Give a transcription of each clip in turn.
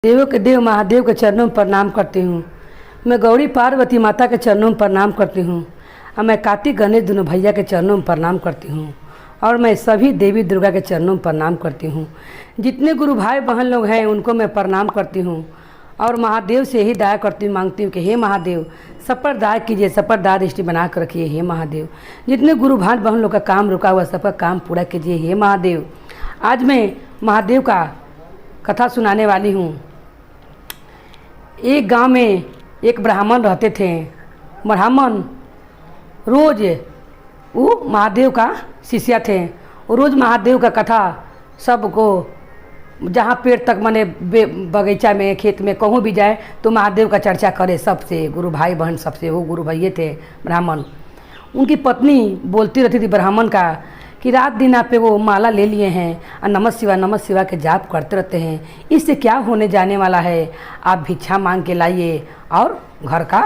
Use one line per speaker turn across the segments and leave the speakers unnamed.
देवों के देव महादेव के चरणों में प्रणाम करती हूँ। मैं गौरी पार्वती माता के चरणों में प्रणाम करती हूँ और मैं कार्तिक गणेश दोनों भैया के चरणों में प्रणाम करती हूँ और मैं सभी देवी दुर्गा के चरणों में प्रणाम करती हूँ। जितने गुरु भाई बहन लोग हैं उनको मैं प्रणाम करती हूँ और महादेव से यही दया करती हूँ, मांगती हूँ कि हे महादेव सब पर दया कीजिए, सब पर दया दृष्टि बना कर रखिए। हे महादेव जितने गुरु भाई बहन लोग का काम रुका हुआ सबका काम पूरा कीजिए। हे महादेव आज मैं महादेव का कथा सुनाने वाली हूँ। एक गांव में एक ब्राह्मण रहते थे। ब्राह्मण रोज वो महादेव का शिष्य थे। वो रोज महादेव का कथा सबको, जहाँ पेड़ तक मने बगीचा में खेत में कहूँ भी जाए तो महादेव का चर्चा करे सबसे, गुरु भाई बहन सबसे। वो गुरु भैया थे ब्राह्मण। उनकी पत्नी बोलती रहती थी ब्राह्मण का कि रात दिन आप पे वो माला ले लिए हैं और नमः शिवा के जाप करते रहते हैं, इससे क्या होने जाने वाला है। आप भिक्षा मांग के लाइए और घर का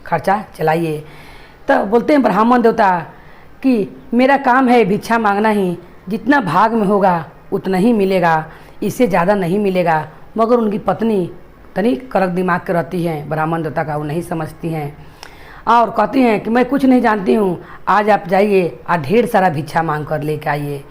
खर्चा चलाइए। तो बोलते हैं ब्राह्मण देवता कि मेरा काम है भिक्षा मांगना ही, जितना भाग में होगा उतना ही मिलेगा, इससे ज़्यादा नहीं मिलेगा। मगर उनकी पत्नी तनी कड़क दिमाग के रहती हैं, ब्राह्मण देवता का वो नहीं समझती हैं और कहती हैं कि मैं कुछ नहीं जानती हूँ, आज आप जाइए और ढेर सारा भिक्षा मांग कर लेके आइए।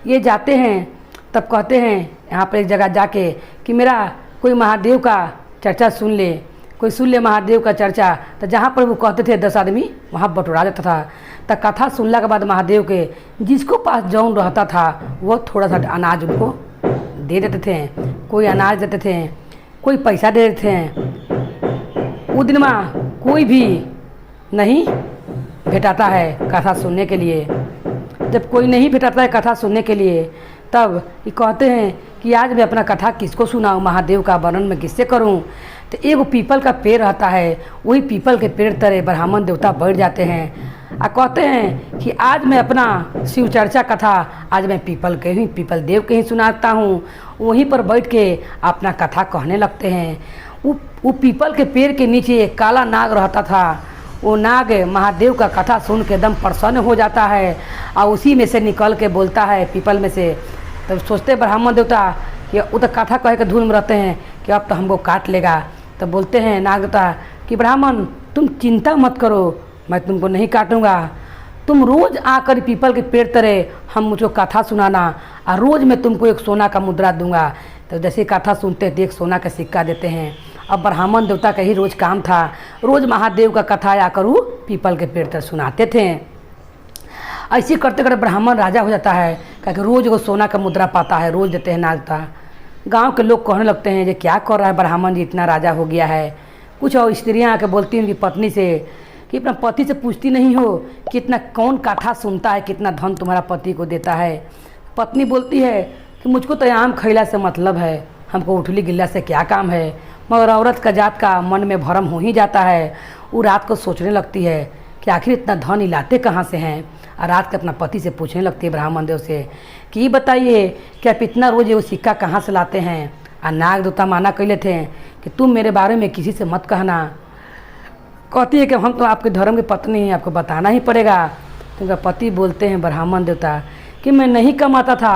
ये जाते हैं तब कहते हैं यहाँ पर एक जगह जाके कि मेरा कोई महादेव का चर्चा सुन ले, कोई सुन ले महादेव का चर्चा। तो जहाँ पर वो कहते थे 10 आदमी वहाँ बटोरा जाता था। तो कथा सुनने के बाद महादेव के जिसको पास जौन रहता था वो थोड़ा सा अनाज उनको दे देते थे। कोई अनाज देते थे, कोई पैसा दे देते थे। उस दिन में कोई भी नहीं भेटाता है कथा सुनने के लिए। जब कोई नहीं भेटाता है कथा सुनने के लिए तब ये कहते हैं कि आज मैं अपना कथा किसको सुनाऊँ, महादेव का वर्णन मैं किससे करूँ। तो एक पीपल का पेड़ रहता है, वही पीपल के पेड़ तरह ब्राह्मण देवता बैठ जाते हैं और कहते हैं कि आज मैं अपना शिव चर्चा कथा आज मैं पीपल देव के ही सुनाता हूँ। वहीं पर बैठ के अपना कथा कहने लगते हैं। वो पीपल के पेड़ के नीचे एक काला नाग रहता था। वो नाग महादेव का कथा सुन के एकदम प्रसन्न हो जाता है और उसी में से निकल के बोलता है पीपल में से। तब सोचते ब्राह्मण देवता कि वो तो कथा कह के धुन में रहते हैं कि अब तो हमको काट लेगा। तो बोलते हैं नाग देवता कि ब्राह्मण तुम चिंता मत करो, मैं तुमको नहीं काटूंगा। तुम रोज़ आकर पीपल के पेड़ तरह हम मुझको कथा सुनाना और रोज़ मैं तुमको एक सोना का मुद्रा दूंगा। तो जैसे कथा सुनते थे एक सोना का सिक्का देते हैं। अब ब्राह्मण देवता का ही रोज़ काम था, रोज़ महादेव का कथा आकर वो पीपल के पेड़ तरह सुनाते थे। ऐसे करते करते ब्राह्मण राजा हो जाता है, क्योंकि रोज़ वो सोना का मुद्रा पाता है, रोज़ देते हैं नागता। गांव के लोग कहने लगते हैं ये क्या कर रहा है ब्राह्मण जी, इतना राजा हो गया है। कुछ और स्त्रियाँ आके बोलती हैं उनकी पत्नी से कि अपना पति से पूछती नहीं हो कि इतना कौन कथा सुनता है, कितना धन तुम्हारा पति को देता है। पत्नी बोलती है कि मुझको तो आम खैला से मतलब है, हमको उठली गिल्ला से क्या काम है। मगर औरत का जात का मन में भरम हो ही जाता है। वो रात को सोचने लगती है कि आखिर इतना धन इलाते कहाँ से हैं। और रात के अपना पति से पूछने लगती है ब्राह्मण देव से कि ये बताइए कि आप इतना रोज वो सिक्का कहाँ से लाते हैं। और नाग देवता माना कैले थे कि तुम मेरे बारे में किसी से मत कहना। कहती है कि हम तो आपके धर्म की पत्नी हैं, आपको बताना ही पड़ेगा। तो उनका पति बोलते हैं ब्राह्मण देवता कि मैं नहीं कमाता था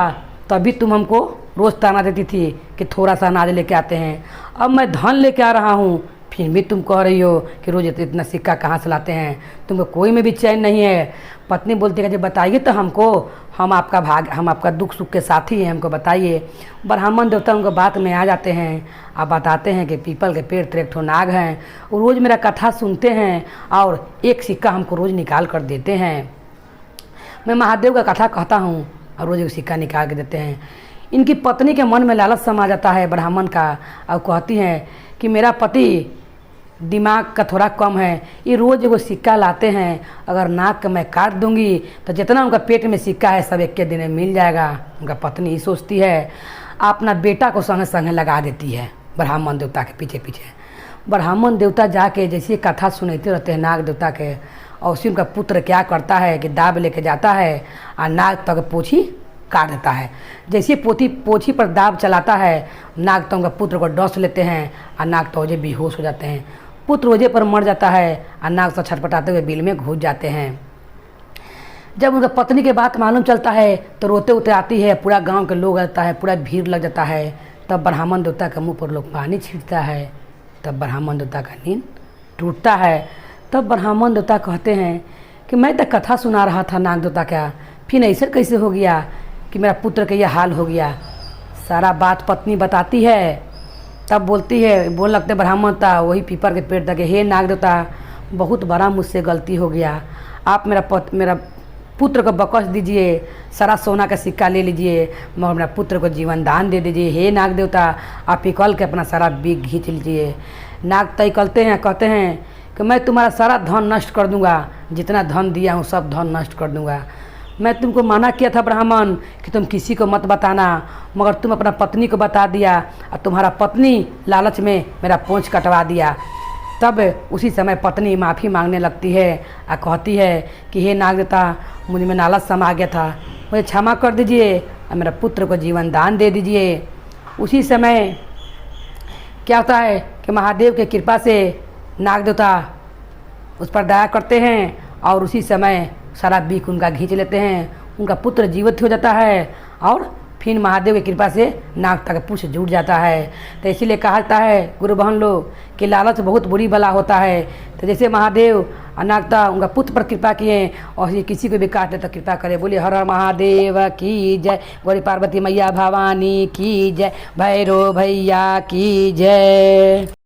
तभी तुम हमको रोज़ ताना देती थी कि थोड़ा सा अनाज लेके आते हैं। अब मैं धन लेके आ रहा हूँ फिर भी तुम कह रही हो कि रोज़ इतना सिक्का कहाँ से लाते हैं, तुमको कोई में भी चैन नहीं है। पत्नी बोलती है कि बताइए तो हमको, हम आपका दुख सुख के साथी हैं, हमको बताइए। ब्राह्मण देवता उनको बात में आ जाते हैं। आप बताते हैं कि पीपल के पेड़ पर एक ठो नाग हैं, वो रोज़ मेरा कथा सुनते हैं और एक सिक्का हमको रोज़ निकाल कर देते हैं। मैं महादेव का कथा कहता हूँ और रोज़ एक सिक्का निकाल के देते हैं। इनकी पत्नी के मन में लालच समा जाता है ब्राह्मण का और कहती हैं कि मेरा पति दिमाग का थोड़ा कम है, ये रोज़ वो सिक्का लाते हैं, अगर नाक का मैं काट दूंगी तो जितना उनका पेट में सिक्का है सब एक के दिन में मिल जाएगा। उनका पत्नी ही सोचती है, अपना बेटा को संगे संगे लगा देती है ब्राह्मण देवता के पीछे पीछे। ब्राह्मण देवता जाके जैसे कथा सुनते रहते हैं नाग देवता के, और उसी उनका पुत्र क्या करता है कि दाब लेके जाता है और नाग तक पोछी काट देता है। जैसे पोछी पर दाब चलाता है नाग तो उनका पुत्र को डस लेते हैं और नाग तो ओझे बेहोश हो जाते हैं। पुत्र ओझे पर मर जाता है और नाग तो छटपटाते हुए बिल में घुस जाते हैं। जब उनका पत्नी के बात मालूम चलता है तो रोते रोते आती है, पूरा गांव के लोग आता है, पूरा भीड़ लग जाता है। तब ब्राह्मण देवता के मुंह पर लोग पानी छींटता है। तब ब्राह्मण देवता का नींद टूटता है। तब ब्राह्मण देवता कहते हैं कि मैं तो कथा सुना रहा था नाग देवता का, फिर ऐसा कैसे हो गया कि मेरा पुत्र का यह हाल हो गया। सारा बात पत्नी बताती है। तब बोलती है, बोल लगते ब्राह्मण था वही पीपर के पेड़ तक, हे नाग देवता, बहुत बड़ा मुझसे गलती हो गया, आप मेरा पुत्र को बकस दीजिए, सारा सोना का सिक्का ले लीजिए, मगर मेरा पुत्र को जीवन दान दे दीजिए। हे नाग देवता, आप निकल के अपना सारा बीक खींच लीजिए। नाग तय करते हैं, कहते हैं कि मैं तुम्हारा सारा धन नष्ट कर दूंगा, जितना धन दिया हूँ सब धन नष्ट कर दूंगा। मैं तुमको मना किया था ब्राह्मण कि तुम किसी को मत बताना, मगर तुम अपना पत्नी को बता दिया और तुम्हारा पत्नी लालच में मेरा पूंछ कटवा दिया। तब उसी समय पत्नी माफ़ी मांगने लगती है और कहती है कि हे नाग देवता, मुझे में लालच समा गया था, मुझे क्षमा कर दीजिए और मेरा पुत्र को जीवन दान दे दीजिए। उसी समय क्या होता है कि महादेव की कृपा से नाग देवता उस पर दया करते हैं और उसी समय सारा बीक उनका खींच लेते हैं। उनका पुत्र जीवित हो जाता है और फिर महादेव की कृपा से नाग तक पूछ जुट जाता है। तो इसीलिए कहा जाता है गुरु बहन लोग कि लालच बहुत बुरी बला होता है। तो जैसे महादेव नागता उनका पुत्र पर कृपा किए और ये किसी को भी काट ले तो कृपा करे। बोलिए हर हर महादेव की जय, गौरी पार्वती मैया भवानी की जय, भैरव भैया की जय।